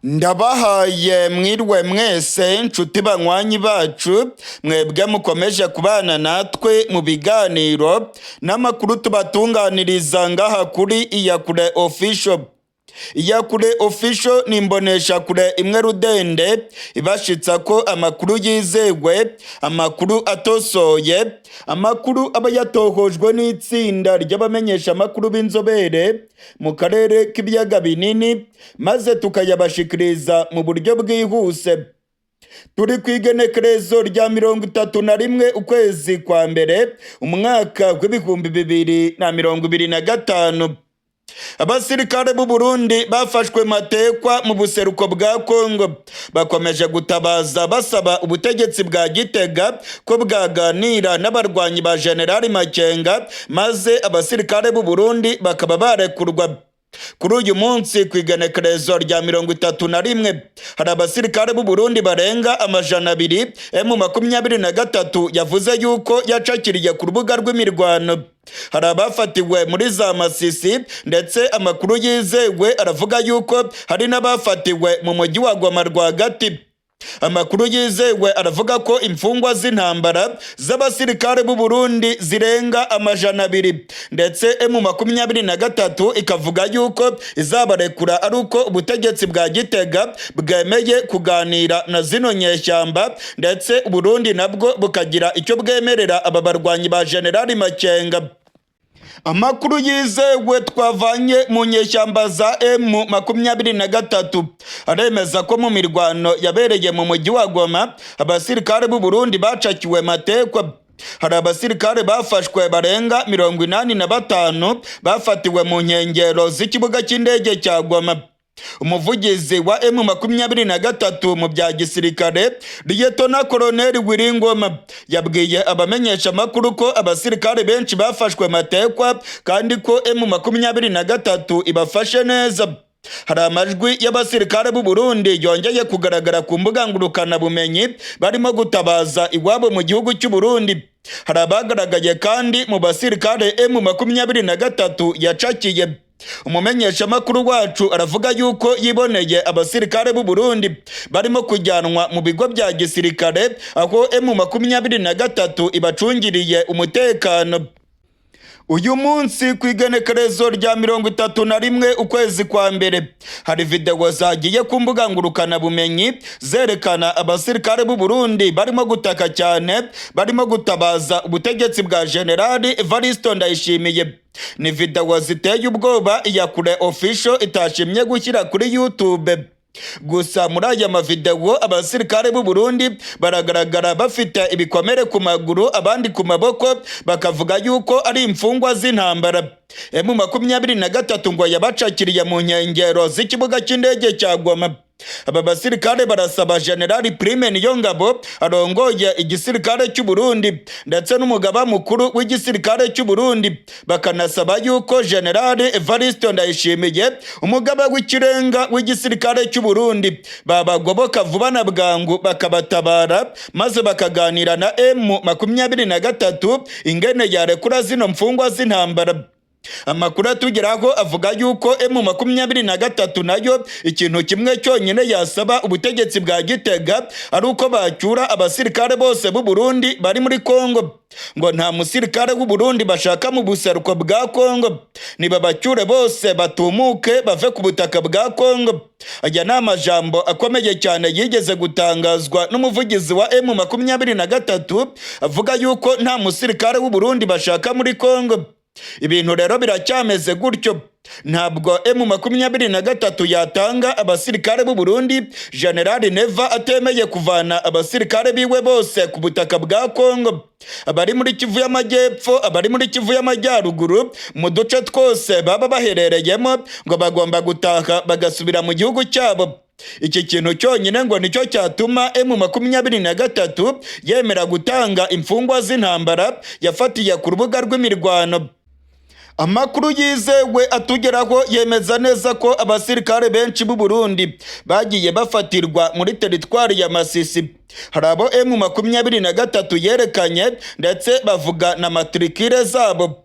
Ndabahaye mwirwe mwese nshuti banywanyi bacu mwebwe mukomeje kubana natwe mu biganiro n'amakuru tubatunganiriza ngaha kuri Iyakure Official. Iyakure Official ni imbonesha kure imwe rudende ibashitsa ko amakuru yizewe, amakuru atosoye, amakuru aba yatohojwe n'itsinda ry'abamenyesha amakuru b'inzobere mu karere k'ibiyaga binini maze tukayabashikiriza mu buryo bwihuse. Turi kwigenekerezo rya 31 ukwezi kwa mbere umwaka w'ibihumbi 2025. Abasirikare b'u Burundi bafashwe matekwa mu buseruko bwa Kongo bakomeje gutabaza basaba ubutegetsi bwa Gitega ko bwaganira n'abarwanyi ba General Makenga maze abasirikare b'u Burundi bakaba barekurwa. Kuri uyu munsi kwigenekerezo rya 31 hari abasirikare b'u Burundi barenga 200 M23 yavuze yuko yacakiriye ku rubuga rw'imirwano. Hari abafatiwe muri za Masisi ndetse amakuru yizewe aravuga yuko hari n'abafatiwe mu mujyi wa Goma rwagati. Amakuru yizewe aravuga ko imfungwa z'intambara z'abasirikare b'u Burundi zirenga 200 ndetse M23 ikavuga yuko izabarekura ari uko ubutegetsi bwa Gitega bwemeye kuganira na zino nyeshyamba ndetse Burundi nabwo bukagira icyo bwemerera aba barwanyi ba General Makenga. Amakuru yizewe twavanye mu nyeshyamba za M23 aremeza ko mu mirwano yabereye mu mujyi wa Goma abasirikare b'u Burundi bacakiwe matekwa. Hari abasirikare bafashwe barenga 85 bafatiwe mu nkengero z'ikibuga cy'indege cya Goma. Umuvugizi wa M23 mu bya gisirikare Liyetona Koloneli Wiringoma yabwiye abamenyesha amakuru ko abasirikare benshi bafashwe matekwa kandi ko M23 ibafashe neza. Hari amajwi y'abasirikare b'u Burundi yongeye kugaragara ku mbuga ngurukana bumenyi barimo gutabaza iwabo mu gihugu cy'u Burundi. Hari abagaragaye kandi mu basirikare M23 yacakiye. Umumenyesha makuru wacu aravuga yuko yiboneye abasirikare b'u Burundi barimo kujyanwa mu bigo bya gisirikare aho M23 ibacungiriye umutekano. Uyu munsi kwigenekerezo rya 31 ukwezi kwa mbere hari video zagiye ku mbuga ngurukana bumenyi zerekana abasirikare b'u Burundi barimo gutaka cyane, barimo gutabaza ubutegetsi bwa General Baratabaza Ndayishimiye. Ni video ziteye ubwoba Iyakure Official itashimye gushyira kuri YouTube. Gusa muri aya mavideo abasirikare b'u Burundi baragaragara bafite ibikomere ku maguru abandi ku maboko bakavuga yuko ari imfungwa z'intambara. M23 ngo yabacakiriye mu nkengero z'ikibuga cy'indege cya Goma. Aba basirikare barasaba General Prime Niyongabo arongoye igisirikare cy'u Burundi ndetse n'umugaba mukuru w'igisirikare cy'u Burundi bakanasaba yuko General Baratabaza Ndayishimiye umugaba w'ikirenga w'igisirikare cy'u Burundi babagoboka vuba na bwangu bakabatabara maze bakaganira na M23 ingene yarekura zino mfungwa z'intambara. Amakuru atugeraho avuga yuko M23 nayo ikintu kimwe cyonyine yasaba ubutegetsi bwa Gitega ari uko bacyura abasirikare bose b'u Burundi bari muri Kongo. Ngo nta musirikare w'u Burundi bashaka mu buseruko bwa Kongo, niba bacyure bose batumuke bave ku butaka bwa Kongo. Aya ni amajambo akomeye cyane yigeze gutangazwa n'umuvugizi wa M23 avuga yuko nta musirikare w'u Burundi bashaka muri Kongo. Ibintu rero biracyameze gutyo. Ntabwo M23 yatanga abasirikare b'u Burundi General Neva atemeye kuvana abasirikare biwe bose ku butaka bwa Kongo. Abari muri Kivu y'Amajyepfo, abari muri Kivu y'Amajyaruguru, mu duce twose baba baherereyemo ngo bagomba gutaha bagasubira mu gihugu cyabo. Iki kintu cyonyine ngo nicyo cyatuma M23 yemera gutanga imfungwa z'intambara yafatiye ku rubuga rw'imirwano. Amakuru yizewe atugeraho yemeza neza ko abasirikare benshi b'u Burundi bagiye bafatirwa muri teritwari ya Masisi. Hari abo M23 yerekanye ndetse bavuga na matrikire zabo.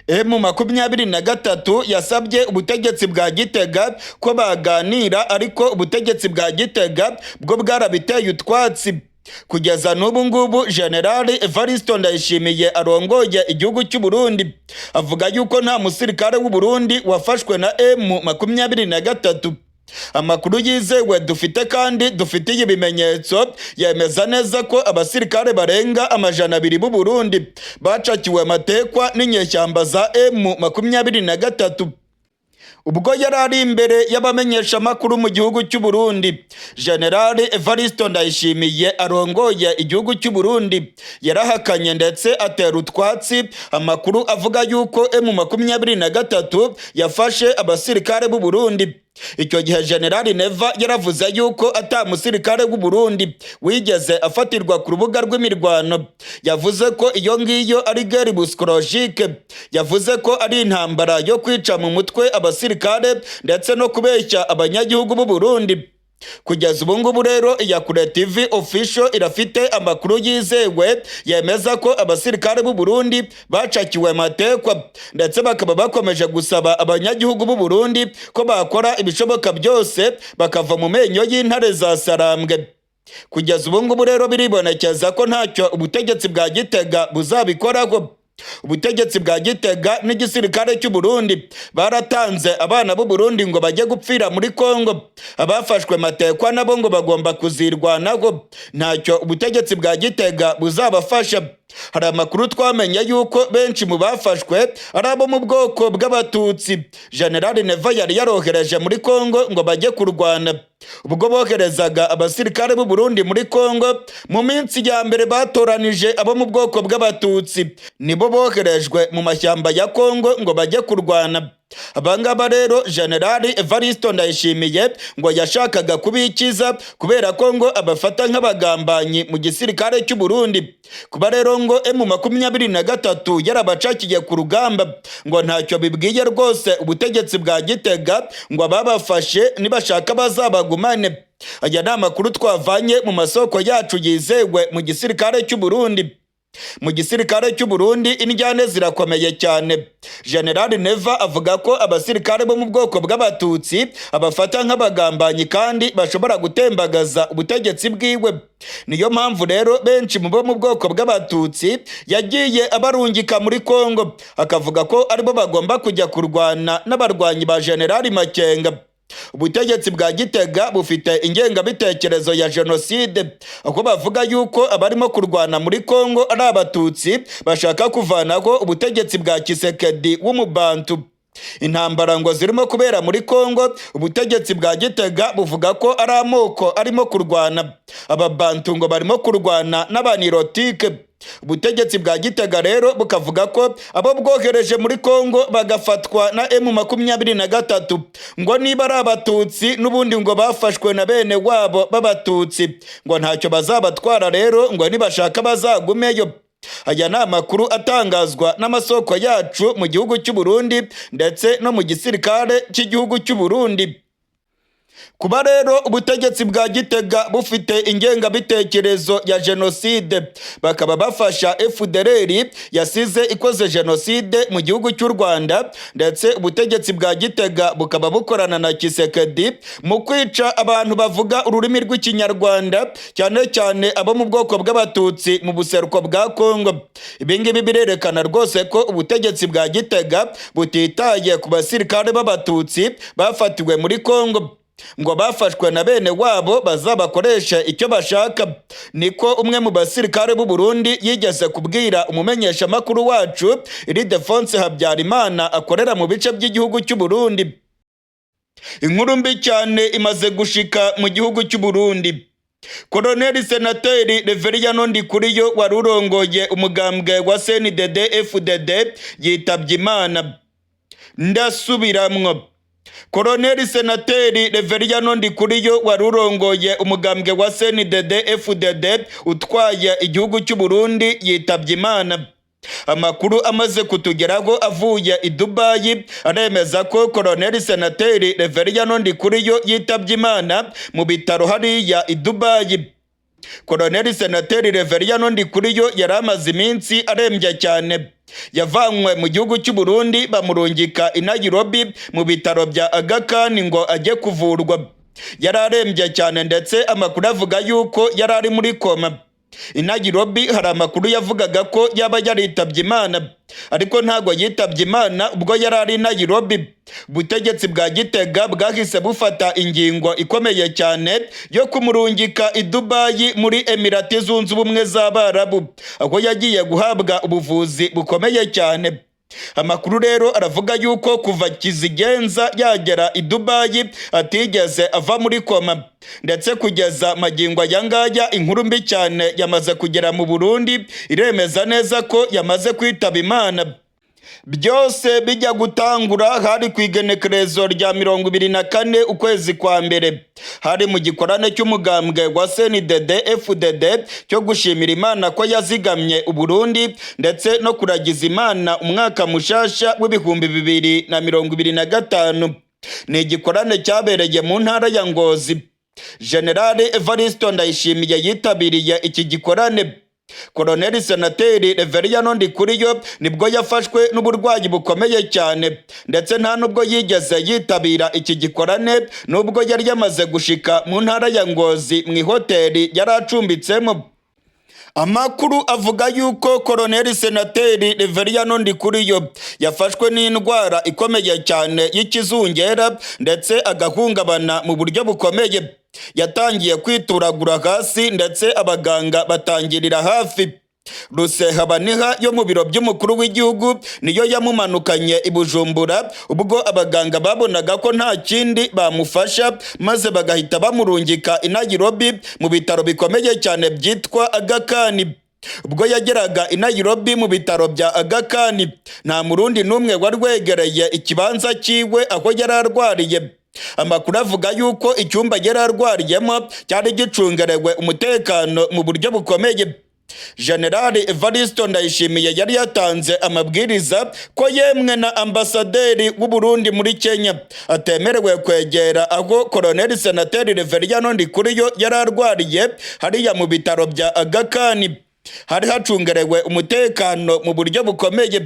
M23 yasabye ubutegetsi bwa Gitega ko baganira, ariko ubutegetsi bwa Gitega bwo bwarabiteye utwatsi. Kugeza n'ubu ngubu Generali Evariste Ndayishimiye arongoye igihugu cy'u Burundi avuga yuko nta musirikare w'u Burundi wafashwe na M23. Amakuru yizewe dufite kandi dufitiye ibimenyetso yemeza neza ko abasirikare barenga 200 b'u Burundi bacakiwe matekwa n'inyeshyamba za M23. Ubwo yari ari imbere y'abamenyesha makuru mu gihugu cy'u Burundi, Generali Evariste Ndayishimiye arongoye igihugu cy'u Burundi yarahakanye ndetse atera utwatsi amakuru avuga yuko M23 yafashe abasirikare b'u Burundi. Icyo gihe Generali Neva yaravuze yuko ata musirikare w'u Burundi wigeze afatirwa ku rubuga rw'imirwano. Yavuze ko iyo ngiyo ari guerre psychologique, yavuze ko ari intambara yo kwica mu mutwe abasirikare ndetse no kubeshya abanyagihugu b'u Burundi. Kugeza ubu ngubu rero Iyakure TV official irafite amakuru yizewe yemeza ko abasirikare b'u Burundi bacakiwe matekwa, ndetse bakaba bakomeje gusaba abanyagihugu b'u Burundi ko bakora ibishoboka byose bakava mu menyo y'intare za Sarambwe. Kugeza ubu ngubu rero biribonekeza ko ntacyo ubutegetsi bwa Gitega buzabikoraho. Ubutegetsi bwa Gitega n'igisirikare cy'u Burundi baratanze abana b'u Burundi ngo bajye gupfira muri Kongo. Abafashwe matekwa nabo ngo bagomba kuzirwanaho. Ntacyo ubutegetsi bwa Gitega buzabafasha. Hari amakuru twamenye yuko benshi mu bafashwe ari abo mu bwoko bw'abatutsi. Generali Neva yari yarohereje muri Kongo ngo bajye kurwana. Ubwo boherezaga abasirikare b'u Burundi muri Kongo, mu minsi ya mbere batoranije abo mu bwoko bw'abatutsi, nibo boherejwe mu mashyamba ya Kongo ngo bajye kurwana. Abangaba rero Generali Evariste Ndayishimiye ngo yashakaga kubikiza kubera ko ngo abafata nk'abagambanyi mu gisirikare cy'u Burundi. Kuba rero ngo M23 yarabacakiye ku rugamba ngo ntacyo bibwiye rwose ubutegetsi bwa Gitega, ngo ababafashe nibashaka bazabagumane. Aya ni amakuru twavanye mu masoko yacu yizewe mu gisirikare cy'u Burundi. Mu gisirikare cy'u Burundi injyane zirakomeye cyane. Generali Neva avuga ko abasirikare bo mu bwoko bw'abatutsi abafata nk'abagambanyi kandi bashobora gutembagaza ubutegetsi bwiwe. Niyo mpamvu rero benshi mu bo mu bwoko bw'abatutsi yagiye abarungika muri Kongo, akavuga ko aribo bagomba kujya kurwana n'abarwanyi ba Generali Makenga. Ubutegetsi bwa Gitega bufite ingengabitekerezo ya jenoside, aho bavuga yuko abarimo kurwana muri Kongo ari abatutsi bashaka kuvanaho ubutegetsi bwa Kisekedi w'umubantu. Intambara ngo zirimo kubera muri Kongo, ubutegetsi bwa Gitega buvuga ko ari amoko arimo kurwana. Ababantu ngo barimo kurwana n'abanirotike. Ubutegetsi bwa Gitega rero bukavuga ko abo bwohereje muri Kongo bagafatwa na M23 ngo niba ari abatutsi n'ubundi ngo bafashwe na bene wabo b'abatutsi ngo ntacyo bazabatwara, rero ngo nibashaka bazagumeyo. Aya ni amakuru atangazwa n'amasoko yacu mu gihugu cy'u Burundi ndetse no mu gisirikare cy'igihugu cy'u Burundi. Kuba rero ubutegetsi bwa Gitega bufite ingengabitekerezo ya jenoside, bakaba bafasha FDLR yasize ikoze jenoside mu gihugu cy'u Rwanda, ndetse ubutegetsi bwa Gitega bukaba bukorana na Kisekedi mu kwica abantu bavuga ururimi rw'ikinyarwanda, cyane cyane abo mu bwoko bw'abatutsi mu buseruko bwa Kongo. Ibingibi birerekana rwose ko ubutegetsi bwa Gitega butitaye ku basirikare b'abatutsi bafatiwe muri Kongo, ngo bafashwe na bene wabo bazabakoresha icyo bashaka. Niko umwe mu basirikare b'u Burundi yigeze kubwira umumenyesha makuru wacu Ildefonse Habyarimana akorera mu bice by'igihugu cy'u Burundi. Inkuru mbi cyane imaze gushika mu gihugu cy'u Burundi. Koloneli Senateri Reveriyano Ndikuriyo wari urongoye umugambwe wa CNDD FDD yitabye Imana. Ndasubiramwo. Koloneli Senateri Reveriyano Ndikuriyo wari urongoye umugambwe wa CNDD FDD utwaye igihugu cy'u Burundi yitabye Imana. Amakuru amaze kutugeraho avuye i Dubai aremeza ko Koloneli Senateri Reveriyano Ndikuriyo yitabye Imana mu bitaro hariya i Dubai. Koloneli Senateri Reveriyano Ndikuriyo yari amaze iminsi arembye cyane. yavanywe mu gihugu cy'u Burundi bamurungika i Nairobi mu bitaro bya Aga Khan ngo ajye kuvurwa. Yari arembye cyane ndetse amakuru avuga yuko yari ari muri koma. I Nairobi hari amakuru yavugaga ko yaba yaritabye Imana, ariko ntago yitabye Imana ubwo yari ari i Nairobi. Ubutegetsi bwa Gitega bwahise bufata ingingo ikomeye cyane yo kumurungika i Dubai muri Emirati Zunze Ubumwe z'Abarabu, aho yagiye guhabwa ubuvuzi bukomeye cyane. Amakuru rero aravuga yuko kuva Kizigenza yagera i Dubai atigeze ava muri koma, ndetse kugeza magingo aya ngaya inkuru mbi cyane yamaze kugera mu Burundi iremeza neza ko yamaze kwitaba Imana. Byose bijya gutangura hari ku igenekerezo rya 24 ukwezi kwa mbere, hari mu gikorane cy'umugambwe wa CNDD-FDD cyo gushimira Imana ko yazigamye u Burundi ndetse no kuragiza Imana umwaka mushasha w'ibihumbi 2025. Ni igikorane cyabereye mu ntara ya Ngozi. General Evariste Ndayishimiye yitabiriye iki gikorane. Koloneli Senateri Reveriyano Ndikuriyo nibwo yafashwe n'uburwayi bukomeye cyane, ndetse nta nubwo yigeze yitabira iki gikorane nubwo yari yamaze gushika mu ntara ya Ngozi mu ihoteli yari acumbitsemo. Amakuru avuga yuko Koloneli Senateri Reveriyano Ndikuriyo yafashwe n'indwara ikomeye cyane y'ikizungera ndetse agahungabana mu buryo bukomeye. Yatangiye kwituragura hasi ndetse abaganga batangirira hafi. Rusehabaniha yo mu biro by'umukuru w'igihugu niyo yamumanukanye i Bujumbura ubwo abaganga babonaga ko nta kindi bamufasha, maze bagahita bamurungika i Nairobi mu bitaro bikomeye cyane byitwa Aga Khan. Ubwo yageraga i Nairobi mu bitaro bya Aga Khan, nta murundi n'umwe warwegereye ikibanza cyiwe aho yari arwariye. Amakuru avuga yuko icyumba yari arwariyemo cyari gicungerewe umutekano mu buryo bukomeye. General Evariste Ndayishimiye yari yatanze amabwiriza ko yemwe na ambasaderi w'u Burundi muri Kenya atemerewe kwegera aho Koloneli Senateri Reveriyano Ndikuriyo yari arwariye hariya mu bitaro bya Aga Khan. Hari hacungerewe umutekano mu buryo bukomeye.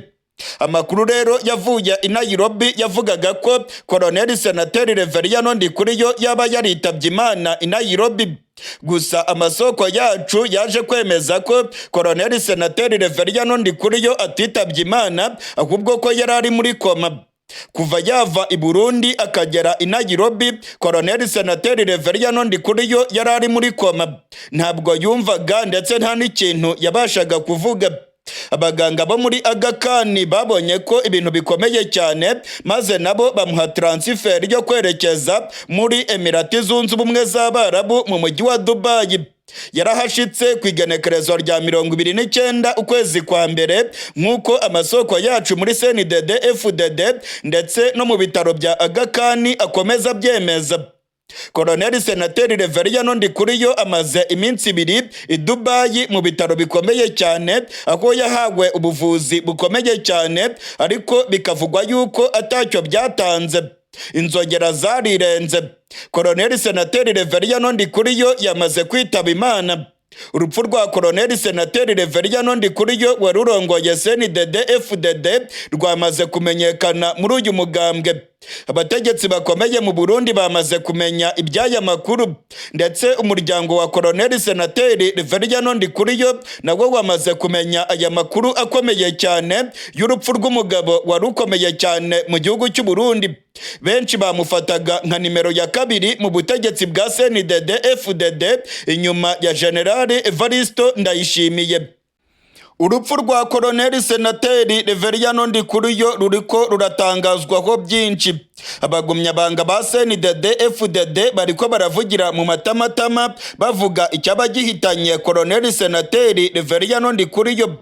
Amakuru rero yavuye i Nairobi yavugaga ko Koloneli Senateri Reveriyano Ndikuriyo yaba yaritabye Imana i Nairobi. Gusa amasoko yacu yaje kwemeza ko Koloneli Senateri Reveriyano Ndikuriyo atitabye Imana ahubwo ko yari ari muri koma. Kuva yava i Burundi akagera i Nairobi, Koloneli Senateri Reveriyano Ndikuriyo yari ari muri koma. Ntabwo yumvaga ndetse nta n'ikintu yabashaga kuvuga. Abaganga bo muri Aga Khan babonye ko ibintu bikomeye cyane, maze nabo bamuha transfer yo kwerekeza muri Emirati Zunze Ubumwe z'Abarabu mu mujyi wa Dubai. Yarahashitse ku igenekerezo rya 29 ukwezi kwa mbere nk'uko amasoko yacu muri CNDD-FDD ndetse no mu bitaro bya Aga Khan akomeza byemeza. Koloneli Senateri Reveriyano Ndikuriyo amaze iminsi 2 i Dubai mu bitaro bikomeye cyane aho yahawe ubuvuzi bukomeye cyane, ariko bikavugwa yuko atacyo byatanze. Inzogera zarirenze. Koloneli Senateri Reveriyano Ndikuriyo yamaze kwitaba Imana. Urupfu rwa Koloneli Senateri Reveriyano Ndikuriyo warurongoye CNDD-FDD rwamaze kumenyekana muri uyu mugambwe. Abategetsi bakomeye mu Burundi bamaze kumenya iby'aya makuru, ndetse umuryango wa Koloneli Senateri Reveriyano Ndikuriyo nawo wamaze kumenya aya makuru akomeye cyane y'urupfu rw'umugabo wari ukomeye cyane mu gihugu cy'u Burundi. Benshi bamufataga nka nimero ya 2 mu butegetsi bwa CNDD-FDD inyuma ya General Evariste Ndayishimiye. Urupfu rwa Koloneli Senateri Reveriyano Ndikuriyo ruriko ruratangazwaho byinshi. Abagumyabanga ba CNDD-FDD bariko baravugira mu matamatama bavuga icyaba gihitanye Koloneli Senateri Reveriyano Ndikuriyo.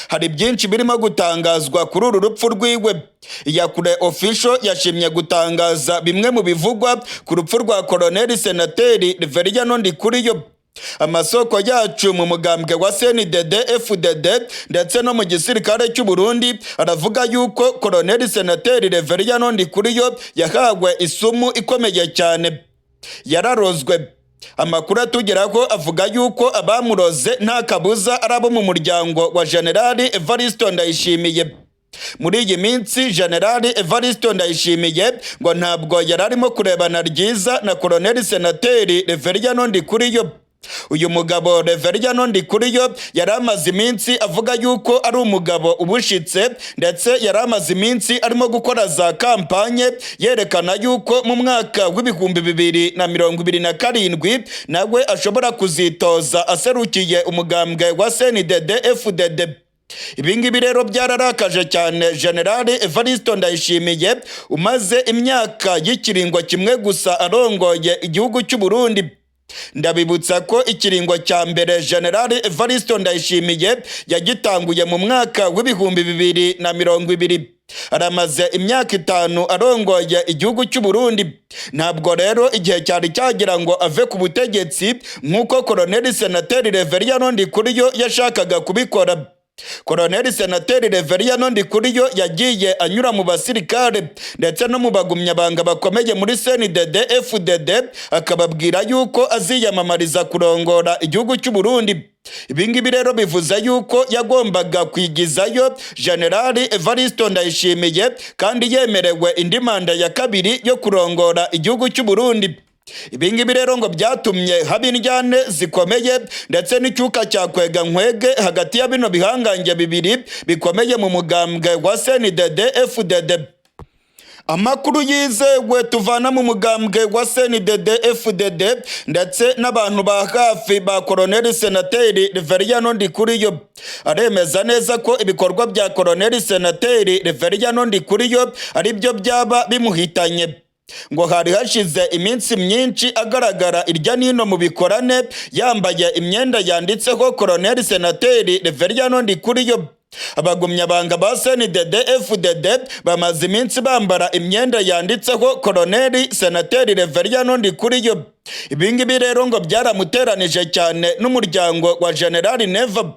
Hari byinshi birimo gutangazwa kuri uru rupfu rwiwe. Iyakure official yashimye gutangaza bimwe mu bivugwa ku rupfu rwa Koloneli Senateri Reveriyano Ndikuriyo. Amasoko yacu mu mugambwe wa CNDD-FDD ndetse no mu gisirikare cy'u Burundi aravuga yuko Koloneli Senateri Reveriyano Ndikuriyo yahawe isumu ikomeye cyane. Yararozwe. Amakuru atugeraho avuga yuko abamuroze nta kabuza ari abo mu muryango wa Generali Evariste Ndayishimiye. Muri iyi minsi Generali Evariste Ndayishimiye ngo ntabwo yari arimo kurebana ryiza na Koloneli Senateri Reveriyano Ndikuriyo. Uyu mugabo Reveriyano Ndikuriyo yari amaze iminsi avuga yuko ari umugabo ubushitse, ndetse yari amaze iminsi arimo gukora za kampanye yerekana yuko mu mwaka w'ibihumbi 2027 nawe ashobora kuzitoza aserukiye umugambwe wa CNDD-FDD. Ibingibi rero byararakaje cyane Generali Evariste Ndayishimiye umaze imyaka y'ikiringo kimwe gusa arongoye igihugu cy'u Burundi. Ndabibutsa ko ikiringo cya mbere Generali Evariste Ndayishimiye yagitanguye mu mwaka w'ibihumbi 2020. Aramaze imyaka 5 arongoye igihugu cy'u Burundi. Ntabwo rero igihe cyari cyagira ngo ave ku butegetsi nk'uko Koloneli Senateri Reveriyano Ndikuriyo yashakaga kubikora. Koloneli Senateri Reveriyano Ndikuriyo yagiye anyura mu basirikare ndetse no mu bagumyabanga bakomeye muri CNDD-FDD akababwira yuko aziyamamariza kurongora igihugu cy'u Burundi. Ibingibi rero bivuze yuko yagombaga kwigizayo Generali Evariste Ndayishimiye kandi yemerewe indi manda ya kabiri yo kurongora igihugu cy'u Burundi. Ibingibi rero ngo byatumye haba indyane zikomeye ndetse n'icyuka cyakwega nkwege hagati ya bino bihangange bibiri bikomeye mu mugambwe wa CNDD-FDD. Amakuru yizewe tuvana mu mugambwe wa CNDD-FDD ndetse n'abantu ba hafi ba Koloneli Senateri Reveriyano Ndikuriyo aremeza neza ko ibikorwa bya Koloneli Senateri Reveriyano Ndikuriyo ari byo byaba bimuhitanye. Ngo hari hashize iminsi myinshi agaragara irya nino mu bikorane yambaye imyenda yanditseho Koloneli Senateri Reveriyano Ndikuriyo. Abagumyabanga ba CNDD-FDD bamaze iminsi bambara imyenda yanditseho Koloneli Senateri Reveriyano Ndikuriyo. Ibingibi rero ngo byaramuteranije cyane n'umuryango wa Generali Neva.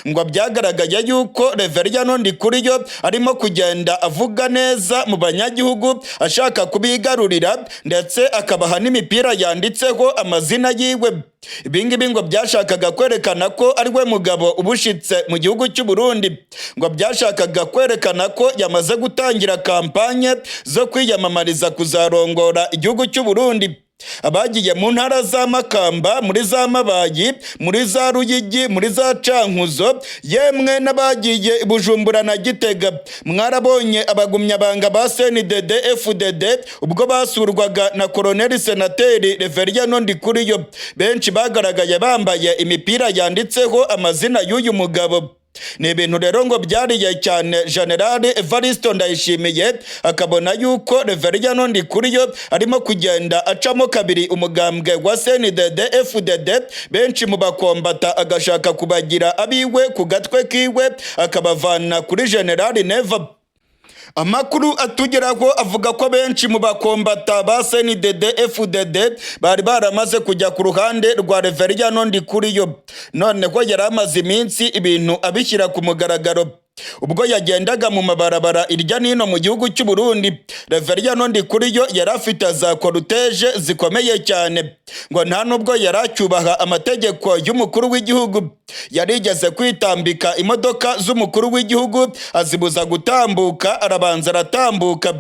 Ngo byagaragaye yuko Reveriyano Ndikuriyo arimo kugenda avuga neza mu banyagihugu ashaka kubigarurira ndetse akabaha n'imipira yanditseho amazina yiwe. Ibingibi ngo byashakaga kwerekana ko ari we mugabo ubushitse mu gihugu cy'u Burundi. Ngo byashakaga kwerekana ko yamaze gutangira kampanye zo kwiyamamariza kuzarongora igihugu cy'u Burundi. Abagiye mu ntara za Makamba, muri za Mabayi, muri za Ruyigi, muri za Cankuzo, yemwe n'abagiye Bujumbura na Gitega, mwarabonye abagumyabanga ba CNDD-FDD ubwo basurwaga na Koloneli Senateri Reveriyano Ndikuriyo. Benshi bagaragaye bambaye imipira yanditseho amazina y'uyu mugabo. Ni ibintu rero ngo byariye cyane Generali Evariste Ndayishimiye akabona yuko Reveriyano Ndikuriyo arimo kugenda acamo kabiri umugambwe wa CNDD-FDD. Benshi mu bakombata agashaka kubagira abiwe ku gatwe kiwe akabavana kuri Generali Neva. Amakuru atugeraho avuga ko benshi mu bakombata ba CNDD-FDD bari baramaze kujya ku ruhande rwa Reveriyano Ndikuriyo. Noneho yari amaze iminsi ibintu abishyira ku mugaragaro. Ubwo yagendaga mu mabarabara irya nino mu gihugu cy'u Burundi, Reveriyano Ndikuriyo yari afite za koruteje zikomeye cyane. Ngo nta nubwo yari acyubaha amategeko y'umukuru w'igihugu. Yarigeze kwitambika imodoka z'umukuru w'igihugu azibuza gutambuka, arabanza aratambuka.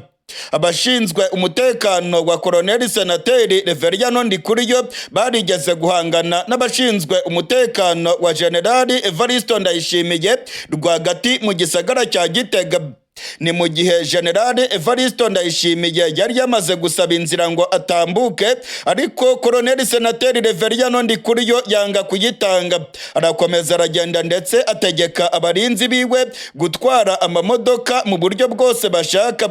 Abashinzwe umutekano wa Koloneli Senateri Reveriyano Ndikuriyo barigeze guhangana n'abashinzwe umutekano wa Generali Evariste Ndayishimiye rwagati mu gisagara cya Gitega. Ni mu gihe Generali Evariste Ndayishimiye yari yamaze gusaba inzira ngo atambuke, ariko Koloneli Senateri Reveriyano Ndikuriyo yanga kuyitanga. Arakomeza aragenda ndetse ategeka abarinzi biwe gutwara amamodoka mu buryo bwose bashaka.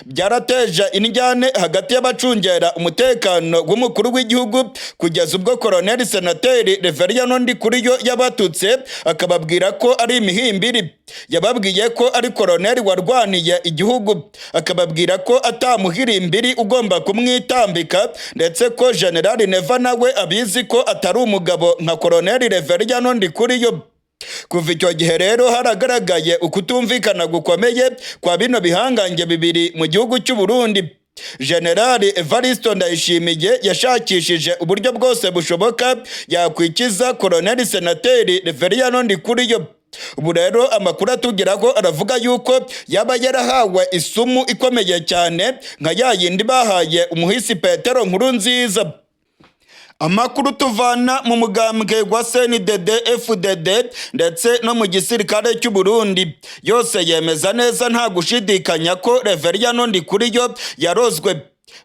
Byarateje indyane hagati y'abacungera umutekano w'umukuru w'igihugu kugeza ubwo Koloneli Senateri Reveriyano Ndikuriyo yabatutse akababwira ko ari imihimbiri. Yababwiye ko ari Koloneli warwaniye igihugu, akababwira ko atamuhirimbiri ugomba kumwitambika, ndetse ko Generali Neva nawe abizi ko atari umugabo nka Koloneli Reveriyano Ndikuriyo. Kuva icyo gihe rero haragaragaye ukutumvikana gukomeye kwa bino bihangange bibiri mu gihugu cy'u Burundi. Generali Evariste Ndayishimiye yashakishije uburyo bwose bushoboka yakwikiza Koloneli Senateri Reveriyano Ndikuriyo. Ubu rero amakuru atugeraho aravuga yuko yaba yarahawe isumu ikomeye cyane nka ya yindi bahaye umuhisi Petero Nkurunziza. Amakuru tuvana mu mugambwe wa CNDD FDD ndetse no mu gisirikare cy'u Burundi yose yemeza neza nta gushidikanya ko Reveriyano Ndikuriyo yarozwe,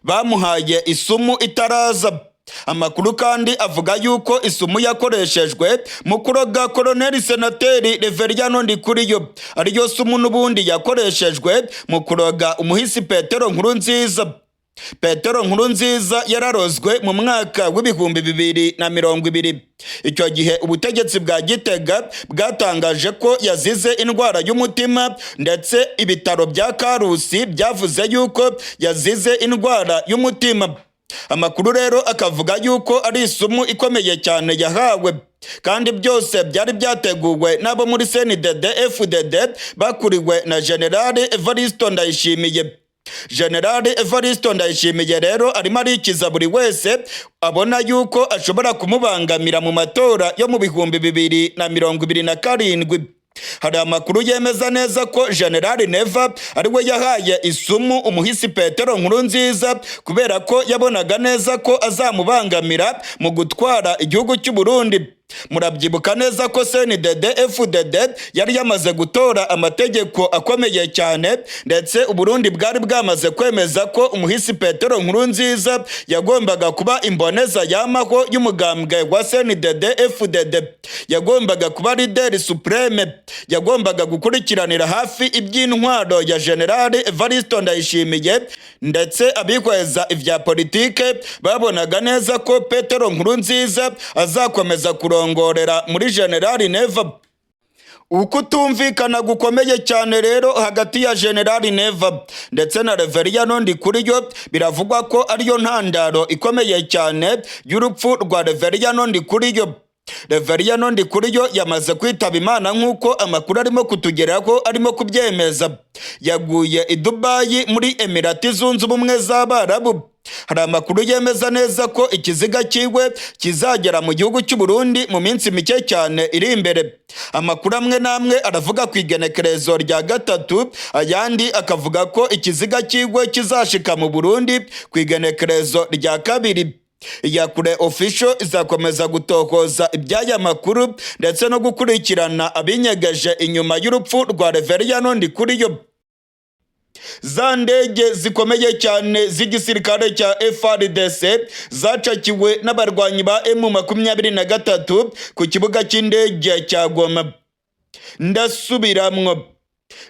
bamuhaye isumu itaraza. Amakuru kandi avuga yuko isumu yakoreshejwe mu kuroga Koloneli Senateri Reveriyano Ndikuriyo ariyo sumu n'ubundi yakoreshejwe mu kuroga umuhisi Petero Nkurunziza. Petero Nkurunziza yararozwe mu mwaka w'ibihumbi 2020. Icyo gihe ubutegetsi bwa Gitega bwatangaje ko yazize indwara y'umutima, ndetse ibitaro bya Karusi byavuze yuko yazize indwara y'umutima. Amakuru rero akavuga yuko ari isumu ikomeye cyane yahawe, kandi byose byari byateguwe n'abo muri CNDD FDD bakuriwe na Generali Evariste Ndayishimiye. Generali Evariste Ndayishimiye rero arimo arikiza buri wese abona yuko ashobora kumubangamira mu matora yo mu bihumbi 2027. Hari amakuru yemeza neza ko Generali Neva ariwe yahaye isumu umuhisi Petero Nkurunziza kubera ko yabonaga neza ko azamubangamira mu gutwara igihugu cy'u Burundi. Murabyibuka neza ko CNDD FDD yari yamaze gutora amategeko akomeye cyane, ndetse Uburundi bwari bwamaze kwemeza ko umuhisi Petero Nkurunziza yagombaga kuba imboneza yamaho y'umugambwe wa CNDD FDD, yagombaga kuba leader supreme, yagombaga gukurikiranira hafi iby'intwaro ya Generali Evariste Ndayishimiye, ndetse abihweza ivya politike babonaga neza ko Petero Nkurunziza azakomeza kurongorera muri Generali Neva. Ukutumvikana gukomeye cyane rero hagati ya Generali Neva ndetse na Reveriyano Ndikuriyo biravugwa ko ariyo ntandaro ikomeye cyane y'urupfu rwa Reveriyano Ndikuriyo. Reveriyano Ndikuriyo yamaze kwitaba Imana nk'uko amakuru arimo kutugeraho arimo kubyemeza. Yaguye i Dubai muri Emirati Zunze Ubumwe z'Abarabu. Hari amakuru yemeza neza ko ikiziga cyiwe kizagera mu gihugu cy'u Burundi mu minsi mike cyane iri imbere. Amakuru amwe namwe aravuga ku igenekerezo rya 3, ayandi akavuga ko ikiziga cyiwe kizashika mu Burundi ku igenekerezo rya 2. Iyakure official izakomeza gutokoza iby'aya makuru ndetse no gukurikirana abinyegeje inyuma y'urupfu rwa Reveriyano Ndikuriyo. Za ndege zikomeye cyane z'igisirikare cya FARDC zacakiwe n'abarwanyi ba M23 ku kibuga cy'indege cya Goma. Ndasubiramwo,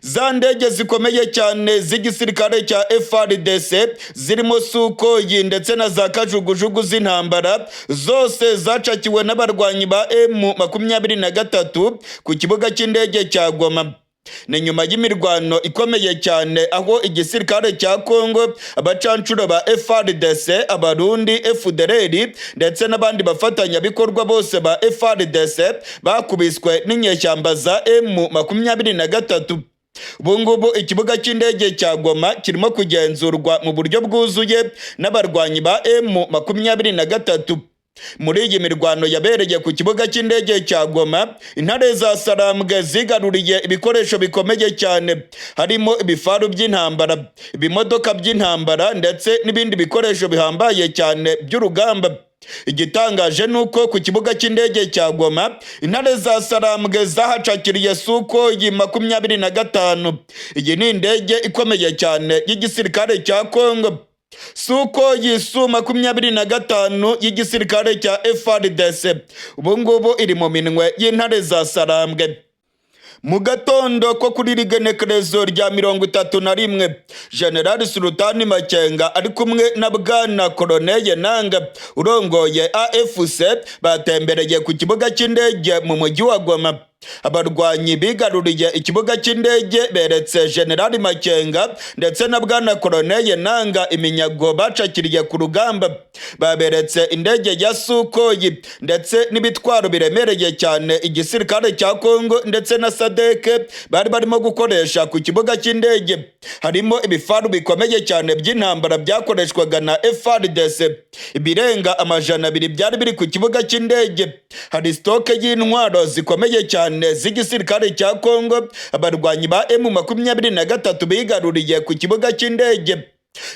za ndege zikomeye cyane z'igisirikare cya FARDC zirimo Sukoyi ndetse na za kajugujugu z'intambara zose zacakiwe n'abarwanyi ba M23 ku kibuga cy'indege cya Goma. Ni nyuma y'imirwano ikomeye cyane aho igisirikare cya Kongo, abacancuro ba FARDC, Abarundi, FDLR ndetse n'abandi bafatanya bikorwa bose ba FARDC bakubiswe n'inyeshyamba za M23. Ubungubu ikibuga cy'indege cya Goma kirimo kugenzurwa mu buryo bwuzuye n'abarwanyi ba M23. Muri iyi mirwano yabereye ku kibuga cy'indege cya Goma, intare za Sarambwe zigaruriye ibikoresho bikomeye cyane, harimo ibifaru by'intambara, ibimodoka by'intambara ndetse n'ibindi bikoresho bihambaye cyane by'urugamba. Igitangaje nuko ku kibuga cy'indege cya Goma intare za Sarambwe zahacakiriye Sukoyi 25. Iyi ni indege ikomeye cyane y'igisirikare cya Kongo. Sukoyi Su-25 y'igisirikare cya FARDC ubungubu iri mu minwe y'intare za Sarambwe. Mu gatondo ko kuri rigenekerezo rya 31, General Sultani Makenga ari kumwe na Bwana Koloneli Nanga urongoye AFC batembereye ku kibuga cy'indege mu mujyi wa Goma. abarwanyi bigaruriye ikibuga cy'indege beretse General Makenga ndetse na bwana Koloneli Nanga iminyago bacakiriye ku rugamba. Baberetse indege ya Sukoyi ndetse n'ibitwaro biremereye cyane igisirikare cya Kongo ndetse na Sadeke bari barimo gukoresha ku kibuga cy'indege. Harimo ibifaru bikomeye cyane by'intambara byakoreshwaga na FARDC ibirenga 200 byari biri ku kibuga cy'indege. Hari stoke y'intwaro zikomeye cyane z'igisirikare cya Kongo abarwanyi ba M23 bigaruriye ku kibuga cy'indege.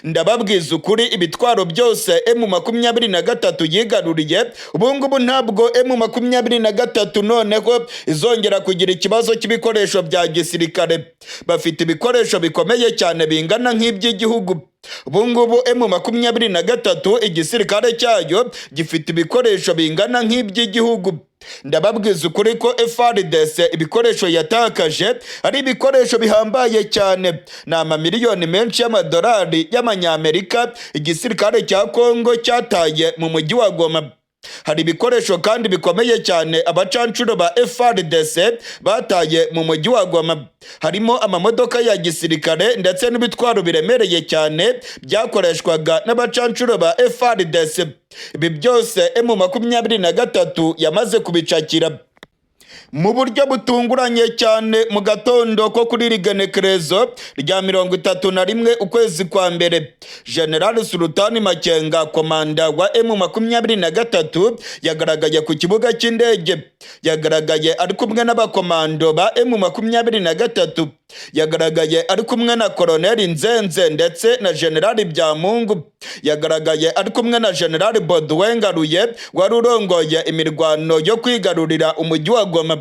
Ndababwiza ukuri ibitwaro byose M23 yigaruriye ubungubu ntabwo M23 noneho izongera kugira ikibazo cy'ibikoresho bya gisirikare. Bafite ibikoresho bikomeye cyane bingana nk'iby'igihugu. Ubungubu M23 igisirikare cyayo gifite ibikoresho bingana nk'iby'igihugu. Ndababwiza ukuri ko FARDC ibikoresho yatakaje ari ibikoresho bihambaye cyane. Ni amamiliyoni menshi y'amadolari y'amanyamerika igisirikare cya Kongo cyataye mu mujyi wa Goma. Hari ibikoresho kandi bikomeye cyane abacancuro ba FARDC bataye mu mujyi wa Goma. Harimo amamodoka ya gisirikare ndetse n'ibitwaro biremereye cyane byakoreshwaga n'abacancuro ba FARDC. Ibi byose M23 yamaze kubicakira mu buryo butunguranye cyane. Mu gatondo ko kuri rigenekerezo rya 31 ukwezi kwa mbere, General Sultani Makenga komanda wa M23 yagaragaye ku kibuga cy'indege. Yagaragaye ari kumwe n'abakomando ba M23. Yagaragaye ari kumwe na Koloneli Nzenze ndetse na General Byamungu. Yagaragaye ari kumwe na General Bodwengaruye wari urongoye imirwano yo kwigarurira umujyi wa Goma.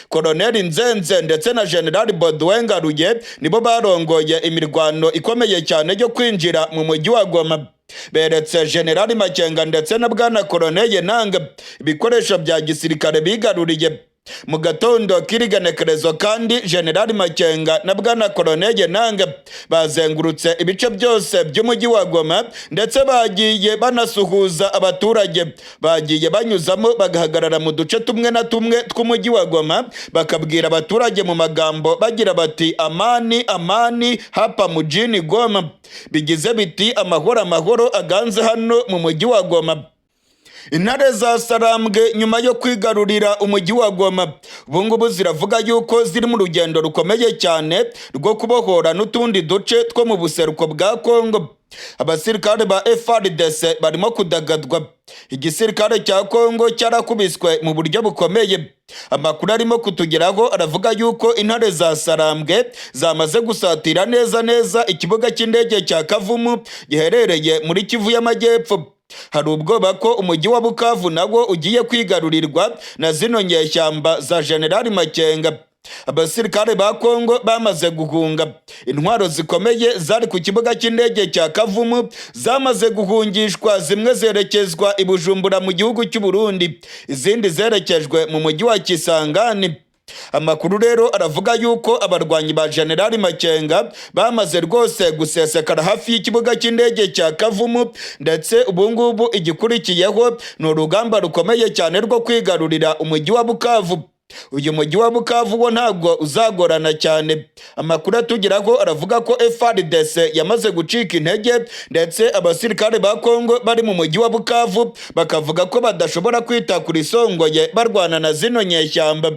Koloneli Nzenze ndetse na General Bodwengaruye nibo barongoye imirwano ikomeye cyane yo kwinjira mu mujyi wa Goma. Beretse General Makenga ndetse na bwana Koloneli Nanga ibikoresho bya gisirikare bigaruriye. Mu gatondo k'irigenekerezo kandi General Makenga na bwana Koloneli Nanga bazengurutse ibice byose by'umujyi wa Goma ndetse bagiye banasuhuza abaturage. Bagiye banyuzamo bagahagarara mu duce tumwe na tumwe tw'umujyi wa Goma bakabwira abaturage mu magambo bagira bati amani amani hapa mujini Goma. Bigize biti amahoro amahoro aganze hano mu mujyi wa Goma. Intare za Sarambwe nyuma yo kwigarurira umujyi wa Goma ubungubu ziravuga yuko ziri mu rugendo rukomeye cyane rwo kubohora n'utundi duce two mu buseruko bwa Kongo. Abasirikare ba FARDC barimo kudagadwa. Igisirikare cya Kongo cyarakubiswe mu buryo bukomeye. Amakuru arimo kutugeraho aravuga yuko intare za Sarambwe zamaze gusatira neza ikibuga cy'indege cya Kavumu giherereye muri Kivu y'Amajyepfo. Hari ubwoba ko umujyi wa Bukavu nawo ugiye kwigarurirwa na zino nyeshyamba za General Makenga. Abasirikare ba Kongo bamaze guhunga. Intwaro zikomeye zari ku kibuga cy'indege cya Kavumu zamaze guhungishwa, zimwe zerekezwa i Bujumbura mu gihugu cy'u Burundi, izindi zerekejwe mu mujyi wa Kisangani. Amakuru rero aravuga yuko abarwanyi ba General Makenga bamaze rwose gusesekara hafi y'ikibuga cy'indege cya Kavumu ndetse ubungubu igikurikiyeho ni urugamba rukomeye cyane rwo kwigarurira umujyi wa Bukavu. Uyu mujyi wa Bukavu wo ntabwo uzagorana cyane. Amakuru atugeraho aravuga ko FARDC yamaze gucika intege ndetse abasirikare ba Kongo bari mu mujyi wa Bukavu bakavuga ko badashobora kwita kuri songoye barwana na zino nyeshyamba.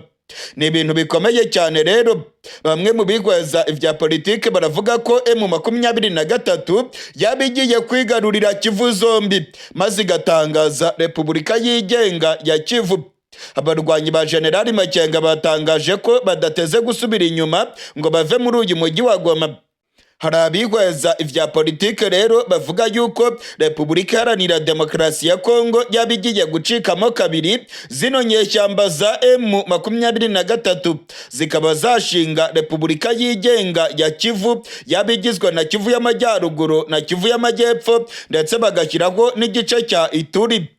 Ni ibintu bikomeye cyane rero. Bamwe mu bigweza ibya politike baravuga ko M23 yabigiye kwigarurira Kivu zombi maze igatangaza Repubulika yigenga ya Kivu. Abarwanyi ba General Makenga batangaje ko badateze gusubira inyuma ngo bave muri uyu mujyi wa Goma. Hari abigweza ibya politike rero bavuga yuko Repubulika Iharanira Demokarasi ya Kongo yabigiye gucikamo kabiri, zino nyeshyamba za M23 zikaba zashinga Repubulika yigenga ya Kivu yabigizwe na Kivu y'Amajyaruguru na Kivu y'Amajyepfo ndetse bagashyiraho n'igice cya Ituri.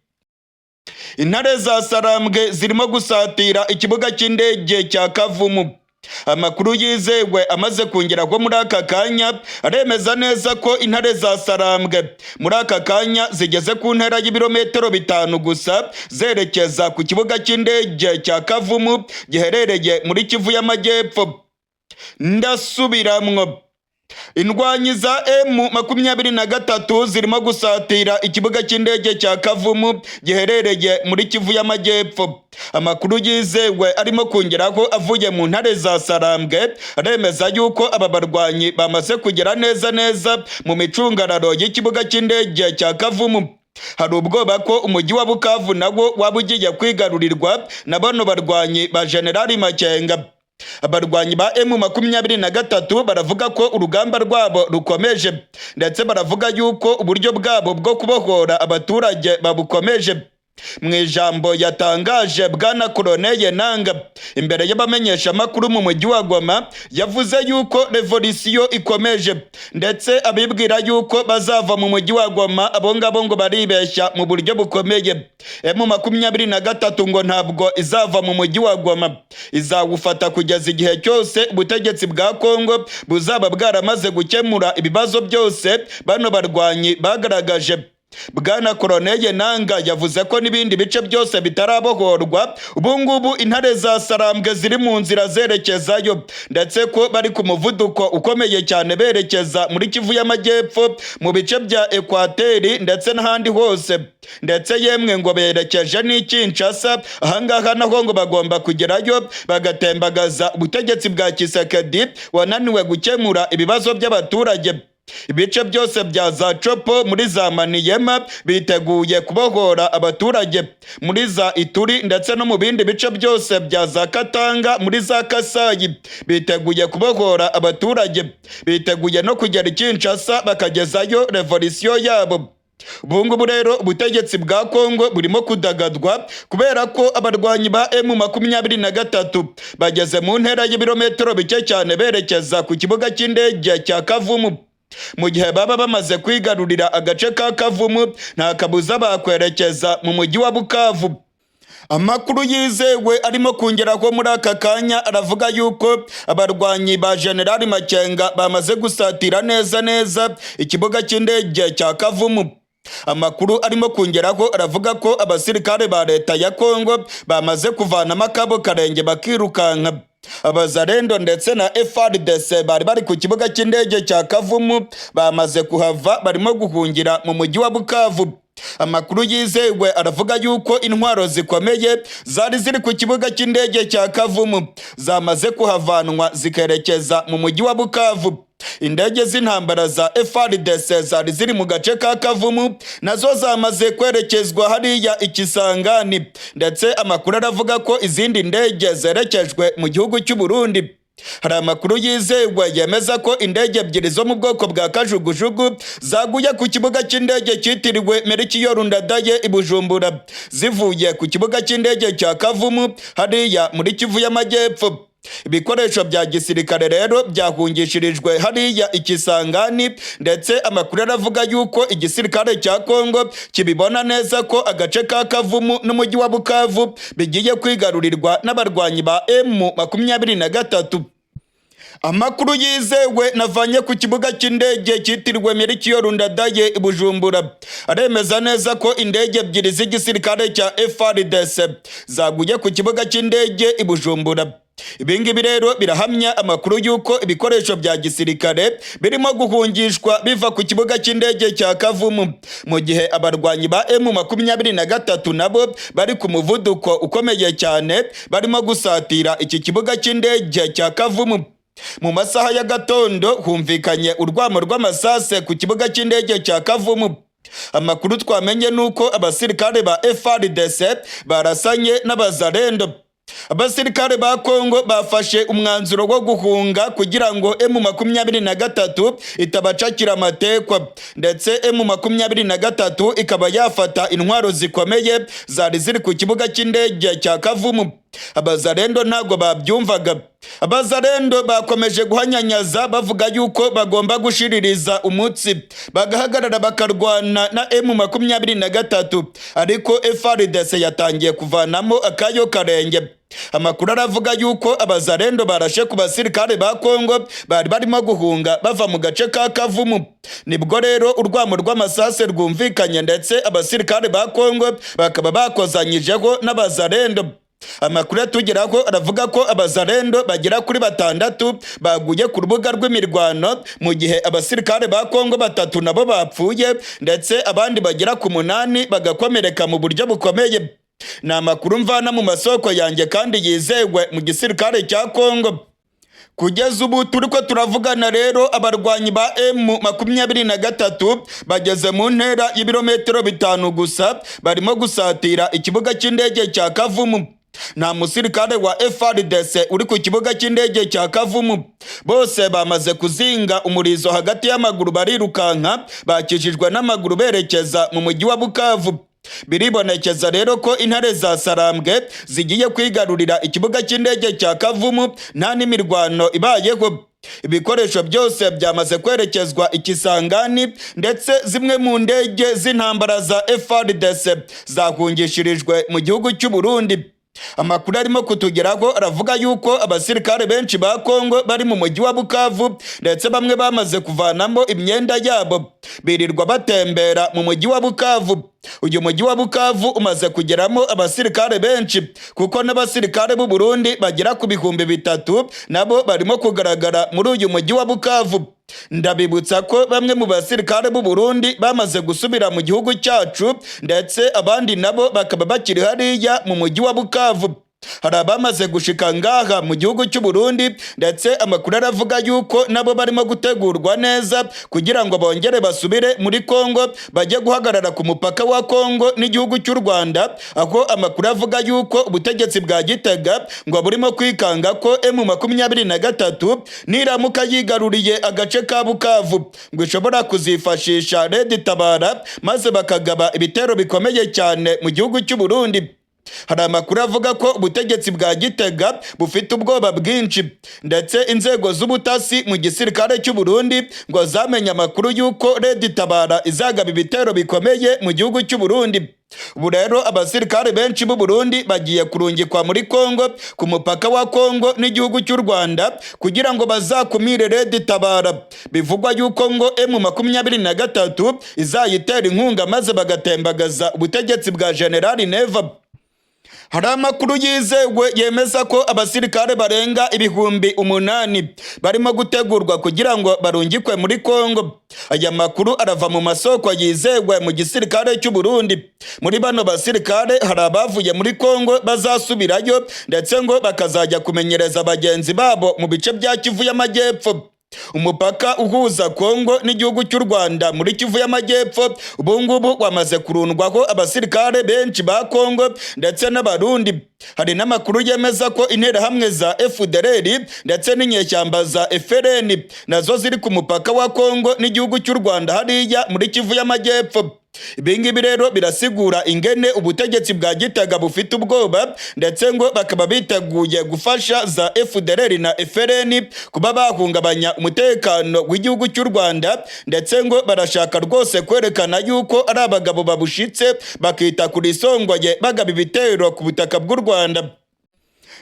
Intare za Sarambwe zirimo gusatira ikibuga cy'indege cya Kavumu. Amakuru yizewe amaze kongeraho muri aka kanya aremeza neza ko intare za Sarambwe muri aka kanya zigeze ku ntera y'ibirometero 5 gusa zerekeza ku kibuga cy'indege cya Kavumu giherereye muri Kivu y'Amajyepfo. Ndasubiramwo, indwanyi za M23 zirimo gusatira ikibuga cy'indege cya Kavumu giherereye muri Kivu y'Amajyepfo. Amakuru yizewe arimo kongeraho avuye mu ntare za Sarambwe aremeza yuko aba barwanyi bamaze kugera neza mu micungararo y'ikibuga cy'indege cya Kavumu. Hari ubwoba ko umujyi wa Bukavu nawo waba ugiye kwigarurirwa na bano barwanyi ba Generali Makenga. Abarwanyi ba M23 baravuga ko urugamba rwabo rukomeje, ndetse baravuga yuko uburyo bwabo bwo kubohora abaturage babukomeje. Mu ijambo yatangaje Bwana Koloneli Nanga imbere y'abamenyesha makuru mu mujyi wa Goma, yavuze yuko revolisiyo ikomeje, ndetse abibwira yuko bazava mu mujyi wa Goma abo ngabo ngo baribeshya mu buryo bukomeye. M23 ngo ntabwo izava mu mujyi wa Goma, izawufata kugeza igihe cyose ubutegetsi bwa Kongo buzaba bwaramaze gukemura ibibazo byose bano barwanyi bagaragaje. Bwana Koloneli Nanga yavuze ko n'ibindi bice byose bitarabohorwa ubungubu intare za Sarambwe ziri mu nzira zerekezayo, ndetse ko bari ku muvuduko ukomeye cyane berekeza muri Kivu y'Amajyepfo mu bice bya Ekwateri ndetse n'ahandi hose, ndetse yemwe ngo berekeje n'i Kinshasa. Ahangaha naho ngo bagomba kugerayo bagatembagaza ubutegetsi bwa Kisekedi wananiwe gukemura ibibazo by'abaturage. Ibice byose bya za Chopo muri za Maniyema biteguye kubohora abaturage, muri za Ituri ndetse no mu bindi bice byose bya za Katanga muri za Kasayi biteguye kubohora abaturage, biteguye no kugera i Kinshasa bakagezayo revolisiyo yabo. Ubungubu rero ubutegetsi bwa Kongo burimo kudagadwa kubera ko abarwanyi ba M23 bageze mu ntera y'ibirometero bike cyane berekeza ku kibuga cy'indege cya Kavumu. Mu gihe baba bamaze kwigarurira agace ka Kavumu, nta kabuza bakwerekeza mu mujyi wa Bukavu. Amakuru yizewe arimo kongeraho muri aka kanya aravuga yuko abarwanyi ba Generali Makenga bamaze gusatira neza ikibuga cy'indege cya Kavumu. Amakuru arimo kongeraho aravuga ko abasirikare ba leta ya Kongo bamaze kuvanamo akabo karenge bakirukanka. Abazarendo ndetse na FARDC bari ku kibuga cy'indege cya Kavumu bamaze kuhava, barimo guhungira mu mujyi wa Bukavu. Amakuru yizewe aravuga yuko intwaro zikomeye zari ziri ku kibuga cy'indege cya Kavumu zamaze kuhavanwa zikerekeza mu mujyi wa Bukavu. Indege z'intambara za FARDC zari ziri mu gace ka Kavumu nazo zamaze kwerekezwa hariya Ikisangani, ndetse amakuru aravuga ko izindi ndege zerekejwe mu gihugu cy'u Burundi. Hari amakuru yizewe yemeza ko indege ebyiri zo mu bwoko bwa kajugujugu zaguye ku kibuga cy'indege cyitiriwe Melchior Ndadaye i Bujumbura zivuye ku kibuga cy'indege cya Kavumu hariya muri Kivu y'Amajyepfo. Ibikoresho bya gisirikare rero byahungishirijwe hariya Ikisangani, ndetse amakuru aravuga yuko igisirikare cya Kongo kibibona neza ko agace ka Kavumu n'umujyi wa Bukavu bigiye kwigarurirwa n'abarwanyi ba M23. Amakuru yizewe navanye ku kibuga cy'indege cyitiriwe Melchior Ndadaye i Bujumbura aremeza neza ko indege ebyiri z'igisirikare cya FARDC zaguye ku kibuga cy'indege i Bujumbura. Ibingibi rero birahamya amakuru yuko ibikoresho bya gisirikare birimo guhungishwa biva ku kibuga cy'indege cya Kavumu, mu gihe abarwanyi ba M23 nabo bari ku muvuduko ukomeye cyane barimo gusatira iki kibuga cy'indege cya Kavumu. Mu masaha ya gatondo humvikanye urwamo rw'amasase ku kibuga cy'indege cya Kavumu. Amakuru twamenye nuko abasirikare ba FARDC barasanye n'abazarendo. Abasirikare ba Kongo bafashe umwanzuro wo guhunga kugira ngo M23 itabacakira matekwa, ndetse M23 ikaba yafata intwaro zikomeye zari ziri ku kibuga cy'indege cya Kavumu. Abazarendo ntago babyumvaga. Abazarendo bakomeje guhanyanyaza bavuga yuko bagomba gushiririza umutsi bagahagarara bakarwana na M23, ariko FARDC yatangiye kuvanamo akayo karenge. Amakuru aravuga yuko abazarendo barashe ku basirikare ba Kongo bari barimo guhunga bava mu gace ka Kavumu. Nibwo rero urwamo rw'amasase rwumvikanye, ndetse abasirikare ba Kongo bakaba bakozanyijeho n'abazarendo. Amakuru atugeraho aravuga ko abazarendo bagera kuri 6 baguye ku rubuga rw'imirwano, mu gihe abasirikare ba Kongo 3 nabo bapfuye, ndetse abandi bagera ku 8 bagakomereka mu buryo bukomeye. Ni amakuru mvana mu masoko yanjye kandi yizewe mu gisirikare cya Kongo. Kugeza ubu turiko turavugana rero, abarwanyi ba M23 bageze mu ntera y'ibirometero 5 gusa barimo gusatira ikibuga cy'indege cya Kavumu. Nta musirikare wa FARDC uri ku kibuga cy'indege cya Kavumu. Bose bamaze kuzinga umurizo hagati y'amaguru, barirukanka bakijijwe n'amaguru berekeza mu mujyi wa Bukavu. Biribonekeza rero ko intare za Sarambwe zigiye kwigarurira ikibuga cy'indege cya Kavumu nta n'imirwano ibayeho. Ibikoresho byose byamaze kwerekezwa Ikisangani, ndetse zimwe mu ndege z'intambara za FARDC zahungishirijwe mu gihugu cy'u Burundi. Amakuru arimo kutugeraho aravuga yuko abasirikare benshi ba Kongo bari mu mujyi wa Bukavu, ndetse bamwe bamaze kuvanamo imyenda yabo birirwa batembera mu mujyi wa Bukavu. Uyu mujyi wa Bukavu umaze kugeramo abasirikare benshi, kuko n'abasirikare b'u Burundi bagera ku 3,000 nabo barimo kugaragara muri uyu mujyi wa Bukavu. Ndabibutsa ko bamwe mu basirikare b'u Burundi bamaze gusubira mu gihugu cyacu, ndetse abandi nabo bakaba bakiri hariya mu mujyi wa Bukavu. Hari abamaze gushika ngaha mu gihugu cy'u Burundi, ndetse amakuru aravuga yuko nabo barimo gutegurwa neza kugira ngo bongere basubire muri Kongo, bajye guhagarara ku mupaka wa Kongo n'igihugu cy'u Rwanda, aho amakuru avuga yuko ubutegetsi bwa Gitega ngo burimo kwikanga ko M23 niramuka yigaruriye agace ka Bukavu ngo ishobora kuzifashisha Red Tabara maze bakagaba ibitero bikomeye cyane mu gihugu cy'u Burundi. Hari amakuru avuga ko ubutegetsi bwa Gitega bufite ubwoba bwinshi, ndetse inzego z'ubutasi mu gisirikare cy'u Burundi ngo zamenye amakuru yuko Red Tabara izagaba ibitero bikomeye mu gihugu cy'u Burundi. Ubu rero abasirikare benshi b'u Burundi bagiye kurungikwa muri Kongo ku mupaka wa Kongo n'igihugu cy'u Rwanda kugira ngo bazakumire Red Tabara. Bivugwa yuko ngo M23 izayitera inkunga maze bagatembagaza ubutegetsi bwa General Neva. Hari amakuru yizewe yemeza ko abasirikare barenga 8,000 barimo gutegurwa kugira ngo barungikwe muri Kongo. Aya makuru arava mu masoko yizewe mu gisirikare cy'u Burundi. Muri bano basirikare hari abavuye muri Kongo bazasubirayo, ndetse ngo bakazajya kumenyereza bagenzi babo mu bice bya Kivu y'Amajyepfo. Umupaka uhuza Kongo n'igihugu cy'u Rwanda muri Kivu y'Amajyepfo ubu ngubu wamaze kurundwaho abasirikare benshi ba Kongo ndetse n'abarundi. Hari n'amakuru yemeza ko interahamwe za FDLR ndetse n'inyeshyamba za FRN nazo ziri ku mupaka wa Kongo n'igihugu cy'u Rwanda hariya muri Kivu y'Amajyepfo. Ibingibi rero birasigura ingene ubutegetsi bwa Gitega bufite ubwoba, ndetse ngo bakaba biteguye gufasha za FDLR na FRN kuba bahungabanya umutekano w'igihugu cy'u Rwanda, ndetse ngo barashaka rwose kwerekana yuko ari abagabo babushitse bakita kuri songwaye bagaba ibitero ku butaka bw'u Rwanda.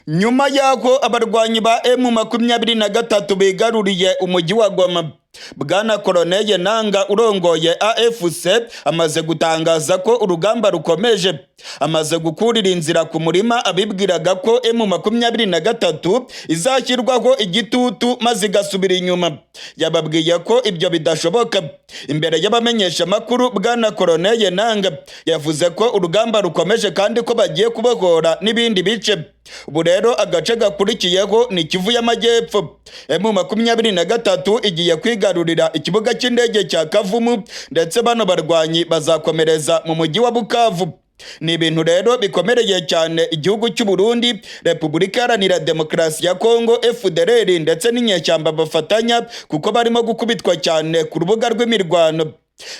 Nyuma y'aho abarwanyi ba M23 bigaruriye umujyi wa Goma, Bwana Koloneli Nanga urongoye AFC amaze gutangaza ko urugamba rukomeje. Amaze gukurira inzira ku murima abibwiraga ko M23 izashyirwaho igitutu maze igasubira inyuma. Yababwiye ko ibyo bidashoboka. Imbere y'abamenyesha makuru, Bwana Koloneli Nanga yavuze ko urugamba rukomeje kandi ko bagiye kubohora n'ibindi bice. Ubu rero agace gakurikiyeho ni Kivu y'Amajyepfo. M23 igiye kwigarurira ikibuga cy'indege cya Kavumu, ndetse bano barwanyi bazakomereza mu mujyi wa Bukavu. Ni ibintu rero bikomereye cyane igihugu cy'u Burundi, Repubulika Iharanira Demokarasi ya Kongo, FDLR ndetse n'inyeshyamba bafatanya, kuko barimo gukubitwa cyane ku rubuga rw'imirwano.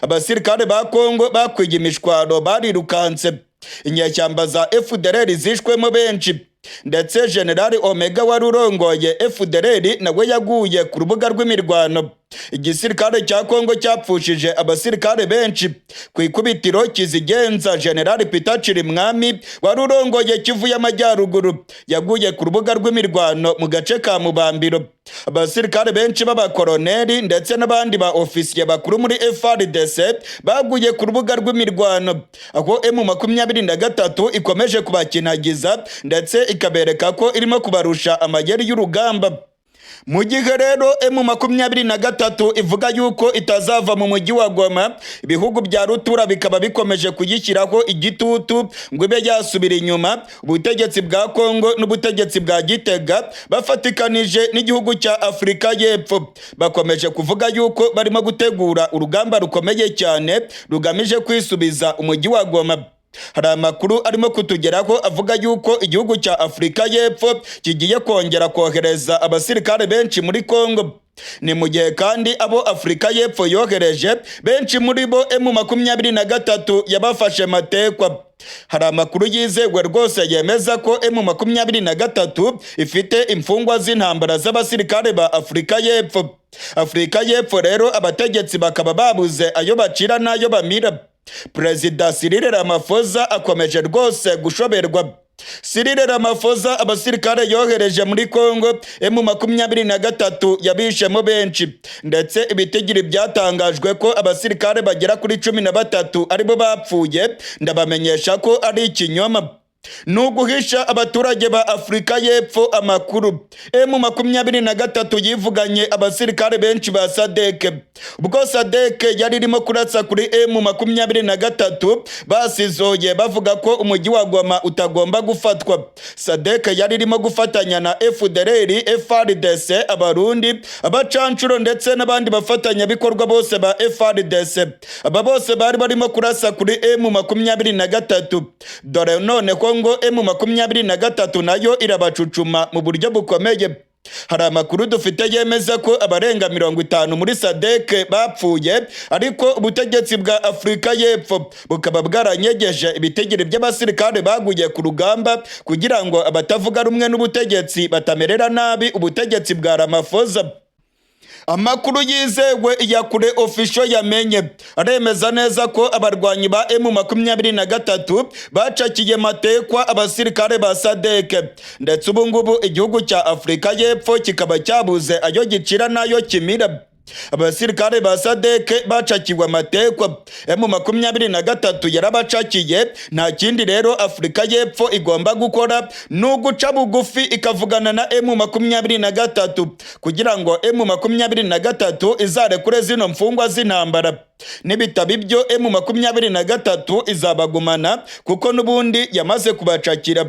Abasirikare ba Kongo bakwiye imishwaro barirukanse. Inyeshyamba za FDLR zishwemo benshi. ndetse General Omega wari urongoye FDLR nawe yaguye ku rubuga rw'imirwano. Igisirikare cya Kongo cyapfushije abasirikare benshi. Ku ikubitiro kizigenza General Peter Chirimwami wari urongoye Kivu y'Amajyaruguru yaguye ku rubuga rw'imirwano mu gace ka Mubambiro. Abasirikare benshi b'abakoloneli ndetse n'abandi ba ofisiye bakuru muri FARDC baguye ku rubuga rw'imirwano, aho M23 ikomeje kubakinagiza ndetse ikabereka ko irimo kubarusha amayeri y'urugamba. Mu gihe rero M23 ivuga yuko itazava mu mujyi wa Goma, ibihugu bya rutura bikaba bikomeje kuyishyiraho igitutu ngo ibe yasubira inyuma. Ubutegetsi bwa Kongo n'ubutegetsi bwa Gitega bafatikanije n'igihugu cya Afurika y'Epfo bakomeje kuvuga yuko barimo gutegura urugamba rukomeye cyane rugamije kwisubiza umujyi wa Goma. Hari amakuru arimo kutugeraho avuga yuko igihugu cya Afurika y'Epfo kigiye kongera kohereza abasirikare benshi muri Kongo. Ni mu gihe kandi abo Afurika y'Epfo yohereje benshi muri bo M23 yabafashe matekwa. Hari amakuru yizewe rwose yemeza ko M23 ifite imfungwa z'intambara z'abasirikare ba Afurika y'Epfo. Afurika y'Epfo rero abategetsi bakaba babuze ayo bacira n'ayo bamira. Perezida Cyril Ramaphosa akomeje rwose gushoberwa. Cyril Ramaphosa abasirikare yohereje muri Kongo M23 yabishemo benshi, ndetse ibitigiri byatangajwe ko abasirikare bagera kuri 13 aribo bapfuye. Ndabamenyesha ko ari ikinyoma. Nuguhisha abaturage ba Afurika y'Epfo amakuru. M23 yivuganye abasirikare benshi ba SADC. Ubwo SADC yari irimo kuratsa kuri M23 basizoye bavuga ko umujyi wa Goma utagomba gufatwa. SADC yari irimo gufatanya na FDLR, FARDC, abarundi, abacancuro ndetse n'abandi bafatanya bikorwa bose ba FARDC. Aba bose bari barimo kurasa kuri M23. Dore none ko ngo M23 nayo irabacucuma mu buryo bukomeye. Hari amakuru dufite yemeza ko abarenga 50 muri SADC bapfuye, ariko ubutegetsi bwa Afurika y'Epfo bukaba bwaranyegeje ibitegere by'abasirikare baguye ku rugamba kugira ngo abatavuga rumwe n'ubutegetsi batamerera nabi ubutegetsi bwa Ramaphosa. Amakuru yizewe ya kure official yamenye aremeza neza ko abarwanyi ba M23 bacakiye matekwa abasirikare ba SADC, ndetse ubu ngubu igihugu cya Afurika y'Epfo kikaba cyabuze ayo gicira n'ayo kimira. Abasirikare ba SADC bacakiwe amatekwa. M23 yarabacakiye. Nta kindi rero Afurika y'Epfo igomba gukora nuguca bugufi ikavugana na M23 kugira ngo M23 izarekure zino mfungwa z'intambara. Nibitaba ibyo M23 izabagumana kuko nubundi yamaze kubacakira.